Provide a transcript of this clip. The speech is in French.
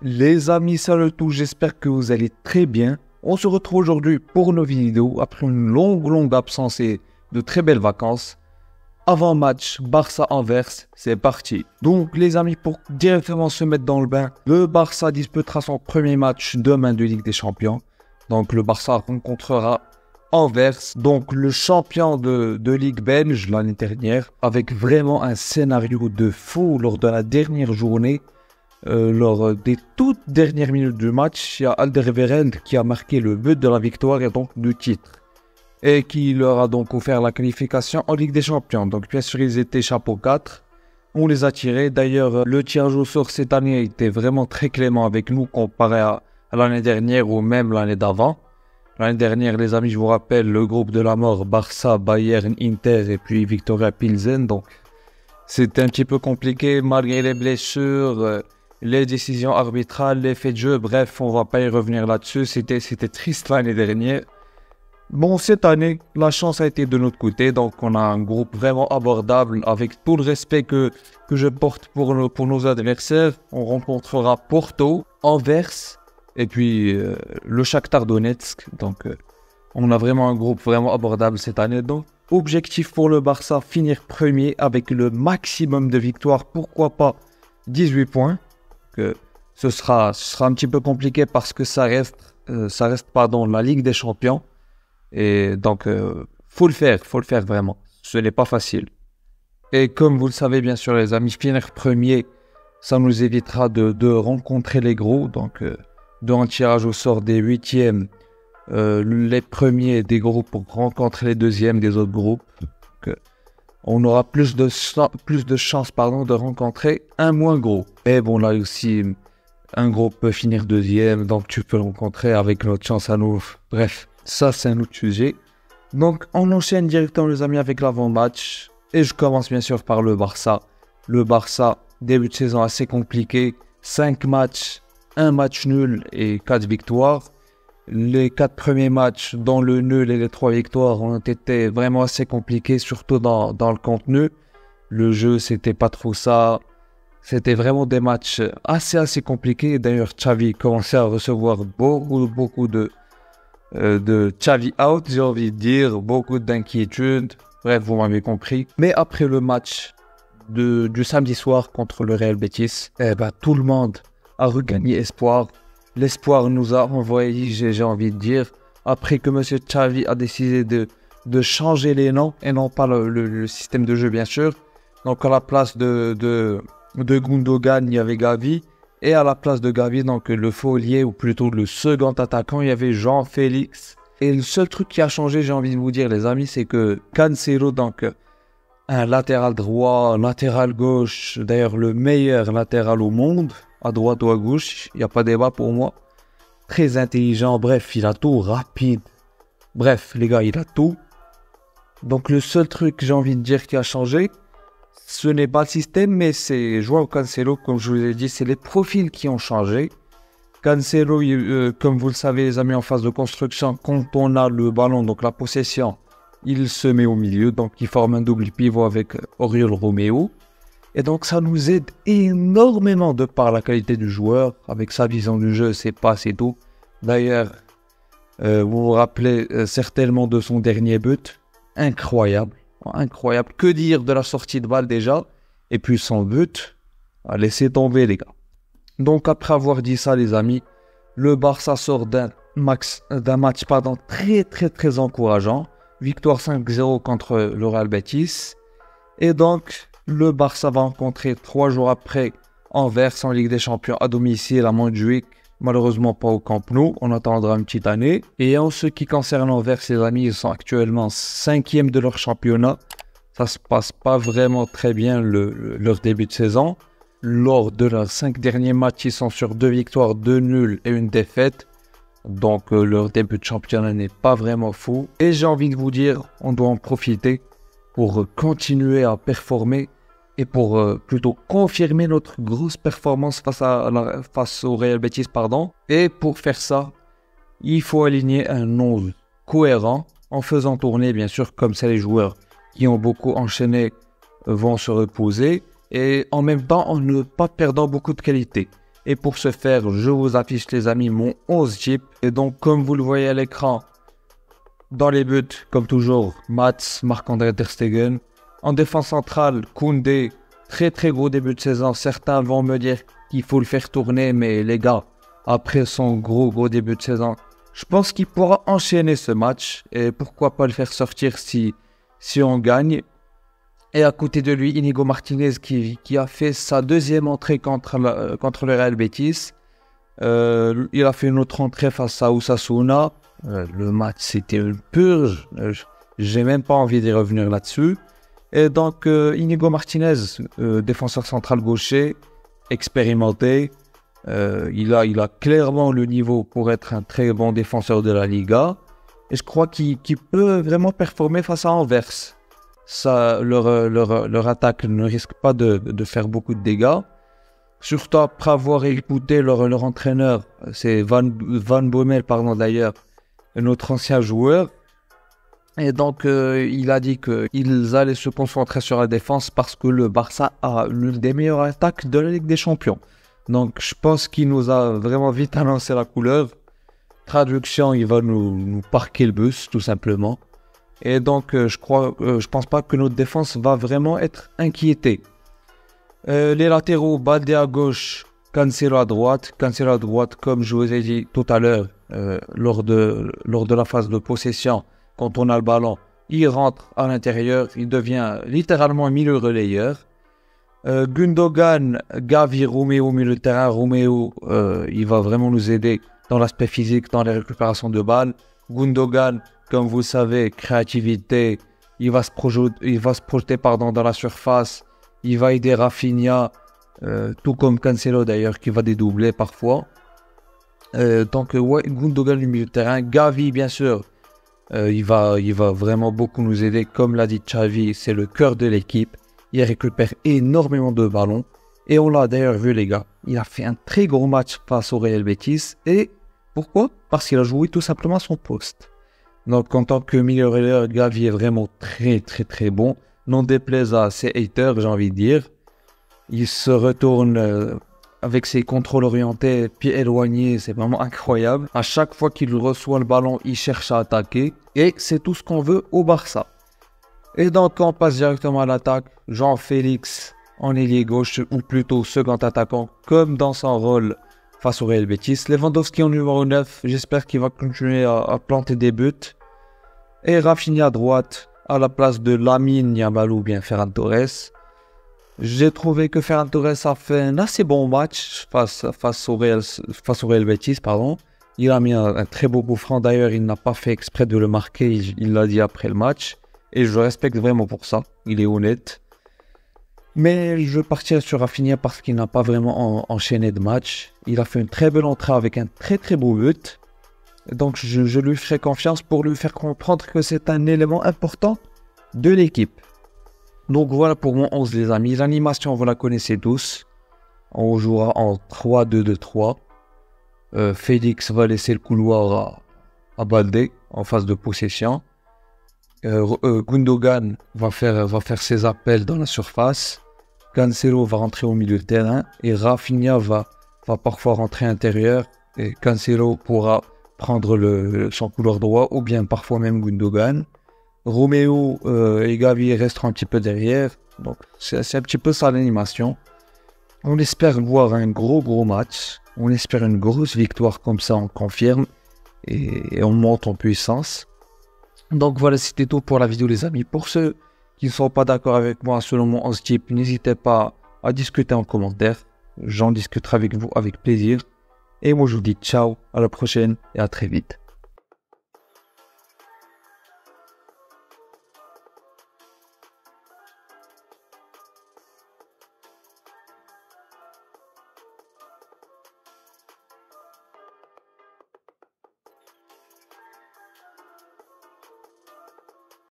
Les amis, salut tous, j'espère que vous allez très bien. On se retrouve aujourd'hui pour nos vidéos après une longue absence et de très belles vacances. Avant match, Barça-Anvers, c'est parti. Donc les amis, pour directement se mettre dans le bain, le Barça disputera son premier match demain de Ligue des Champions. Donc le Barça rencontrera Anvers, donc le champion de Ligue belge l'année dernière, avec vraiment un scénario de fou lors de la dernière journée. Lors des toutes dernières minutes du match, il y a Alderweireld qui a marqué le but de la victoire et donc du titre. Et qui leur a donc offert la qualification en Ligue des Champions. Donc bien sûr, ils étaient chapeau 4. On les a tirés. D'ailleurs, le tirage au sort cette année a été vraiment très clément avec nous comparé à l'année dernière ou même l'année d'avant. L'année dernière, les amis, je vous rappelle, le groupe de la mort, Barça, Bayern, Inter et puis Victoria Pilsen. Donc c'était un petit peu compliqué malgré les blessures. Les décisions arbitrales, les faits de jeu, bref, on va pas y revenir là-dessus. C'était triste l'année dernière. Bon, cette année, la chance a été de notre côté. Donc, on a un groupe vraiment abordable avec tout le respect que je porte pour nos adversaires. On rencontrera Porto, Anvers et puis le Shakhtar Donetsk. Donc, on a vraiment un groupe vraiment abordable cette année. Donc, objectif pour le Barça, finir premier avec le maximum de victoires. Pourquoi pas 18 points. Que ce sera un petit peu compliqué parce que ça reste la Ligue des Champions et donc faut le faire vraiment, ce n'est pas facile. Et comme vous le savez bien sûr les amis, finir premier ça nous évitera de rencontrer les gros, donc dans un tirage au sort des huitièmes, les premiers des groupes pour rencontrer les deuxièmes des autres groupes. Donc, on aura plus de chances de rencontrer un moins gros. Et bon, là aussi, un gros peut finir deuxième, donc tu peux le rencontrer avec notre chance à nous. Bref, ça c'est un autre sujet. Donc on enchaîne directement les amis avec l'avant-match. Et je commence bien sûr par le Barça. Le Barça, début de saison assez compliqué. 5 matchs, 1 match nul et 4 victoires. Les 4 premiers matchs, dont le nul et les 3 victoires, ont été vraiment assez compliqués, surtout dans le contenu. Le jeu, c'était pas trop ça. C'était vraiment des matchs assez compliqués. D'ailleurs, Xavi commençait à recevoir beaucoup de Xavi out, j'ai envie de dire, beaucoup d'inquiétudes. Bref, vous m'avez compris. Mais après le match du samedi soir contre le Real Betis, tout le monde a regagné espoir. L'espoir nous a envoyé, j'ai envie de dire, après que M. Xavi a décidé de changer les noms, et non pas le système de jeu bien sûr. Donc à la place de Gundogan, il y avait Gavi, et à la place de Gavi, donc le faulier, ou plutôt le second attaquant, il y avait Jean-Félix. Et le seul truc qui a changé, j'ai envie de vous dire les amis, c'est que Cancelo, donc un latéral droit, latéral gauche, d'ailleurs le meilleur latéral au monde, à droite ou à gauche, il n'y a pas débat pour moi. Très intelligent, bref, il a tout, rapide. Bref, les gars, il a tout. Donc le seul truc que j'ai envie de dire qui a changé, ce n'est pas le système, mais c'est Joao Cancelo, comme je vous ai dit, c'est les profils qui ont changé. Cancelo, comme vous le savez les amis, en phase de construction, quand on a le ballon, donc la possession, il se met au milieu, donc il forme un double pivot avec Oriol Romeu. Et donc ça nous aide énormément de par la qualité du joueur, avec sa vision du jeu, ses passes et tout. D'ailleurs, vous vous rappelez certainement de son dernier but, incroyable. Que dire de la sortie de balle déjà, et puis son but, laissez tomber les gars. Donc après avoir dit ça les amis, le Barça sort d'un match très encourageant. Victoire 5-0 contre le Real Betis. Et donc le Barça va rencontrer 3 jours après Anvers en Ligue des Champions à domicile à Montjuïc. Malheureusement pas au Camp Nou, on attendra une petite année. Et en ce qui concerne Anvers, les amis, ils sont actuellement 5e de leur championnat. Ça se passe pas vraiment très bien leur début de saison. Lors de leurs 5 derniers matchs, ils sont sur 2 victoires, 2 nuls et 1 défaite. Donc leur début de championnat n'est pas vraiment fou. Et j'ai envie de vous dire, on doit en profiter pour continuer à performer et pour plutôt confirmer notre grosse performance face au Real Betis. Et pour faire ça, il faut aligner un 11 cohérent en faisant tourner, bien sûr, comme ça les joueurs qui ont beaucoup enchaîné vont se reposer et en même temps en ne pas perdant beaucoup de qualité. Et pour ce faire, je vous affiche les amis mon 11 type. Et donc comme vous le voyez à l'écran, dans les buts, comme toujours, Mats, Marc-André Ter Stegen. En défense centrale, Koundé, très très gros début de saison. Certains vont me dire qu'il faut le faire tourner, mais les gars, après son gros début de saison, je pense qu'il pourra enchaîner ce match. Et pourquoi pas le faire sortir si on gagne. Et à côté de lui, Inigo Martinez qui a fait sa deuxième entrée contre le Real Betis. Il a fait une autre entrée face à Osasuna. Le match, c'était une purge. J'ai même pas envie d'y revenir là-dessus. Et donc, Inigo Martinez, défenseur central gaucher, expérimenté. Il a clairement le niveau pour être un très bon défenseur de la Liga. Et je crois qu'il peut vraiment performer face à Anvers. Leur attaque ne risque pas de faire beaucoup de dégâts. Surtout après avoir écouté leur entraîneur, c'est Van Bommel, pardon d'ailleurs, notre ancien joueur. Et donc, il a dit qu'ils allaient se concentrer sur la défense parce que le Barça a l'une des meilleures attaques de la Ligue des Champions. Donc, je pense qu'il nous a vraiment vite annoncé la couleur. Traduction, il va nous parquer le bus, tout simplement. Et donc, je pense pas que notre défense va vraiment être inquiétée. Les latéraux, Baldé à gauche, Cancelo à droite. Cancelo à droite, comme je vous ai dit tout à l'heure, lors de la phase de possession, quand on a le ballon, il rentre à l'intérieur, il devient littéralement un milieu relayeur. Gundogan, Gavi, Romeo au milieu de terrain. Romeo, il va vraiment nous aider dans l'aspect physique, dans les récupérations de balles. Gundogan, comme vous savez, créativité, il va se projeter dans la surface, il va aider Rafinha, tout comme Cancelo d'ailleurs, qui va dédoubler parfois. Donc, Gundogan du milieu de terrain. Gavi, bien sûr, il va vraiment beaucoup nous aider. Comme l'a dit Xavi, c'est le cœur de l'équipe. Il récupère énormément de ballons. Et on l'a d'ailleurs vu, les gars. Il a fait un très gros match face au Real Betis. Et pourquoi? Parce qu'il a joué tout simplement à son poste. Donc, en tant que milieu relayeur, Gavi est vraiment très bon. Non déplaise à ses haters, j'ai envie de dire. Il se retourne avec ses contrôles orientés, pieds éloignés, c'est vraiment incroyable. À chaque fois qu'il reçoit le ballon, il cherche à attaquer. Et c'est tout ce qu'on veut au Barça. Et donc, on passe directement à l'attaque. Jean-Félix en ailier gauche, ou plutôt second attaquant, comme dans son rôle face au Real Betis. Lewandowski en numéro 9, j'espère qu'il va continuer à planter des buts. Et Rafinha à droite, à la place de Lamine Yamal ou bien Ferran Torres. J'ai trouvé que Ferran Torres a fait un assez bon match face au Real Betis, pardon. Il a mis un très beau coup franc, d'ailleurs il n'a pas fait exprès de le marquer, il l'a dit après le match. Et je le respecte vraiment pour ça, il est honnête. Mais je partirai sur Rafinha parce qu'il n'a pas vraiment enchaîné de match. Il a fait une très belle entrée avec un très beau but. Donc je lui ferai confiance pour lui faire comprendre que c'est un élément important de l'équipe. Donc voilà pour mon 11 les amis. L'animation vous la connaissez tous. On jouera en 3-2-2-3. Félix va laisser le couloir à Baldé en phase de possession. Gundogan va faire ses appels dans la surface. Cancelo va rentrer au milieu de terrain. Et Rafinha va parfois rentrer intérieur. Et Cancelo pourra prendre son couloir droit ou bien parfois même Gundogan. Romeo et Gavi resteront un petit peu derrière. Donc c'est un petit peu ça l'animation. On espère voir un gros match. On espère une grosse victoire comme ça, on confirme. Et on monte en puissance. Donc voilà, c'était tout pour la vidéo les amis. Pour ceux qui ne sont pas d'accord avec moi selon mon 11 type, n'hésitez pas à discuter en commentaire. J'en discuterai avec vous avec plaisir. Et moi je vous dis ciao, à la prochaine et à très vite.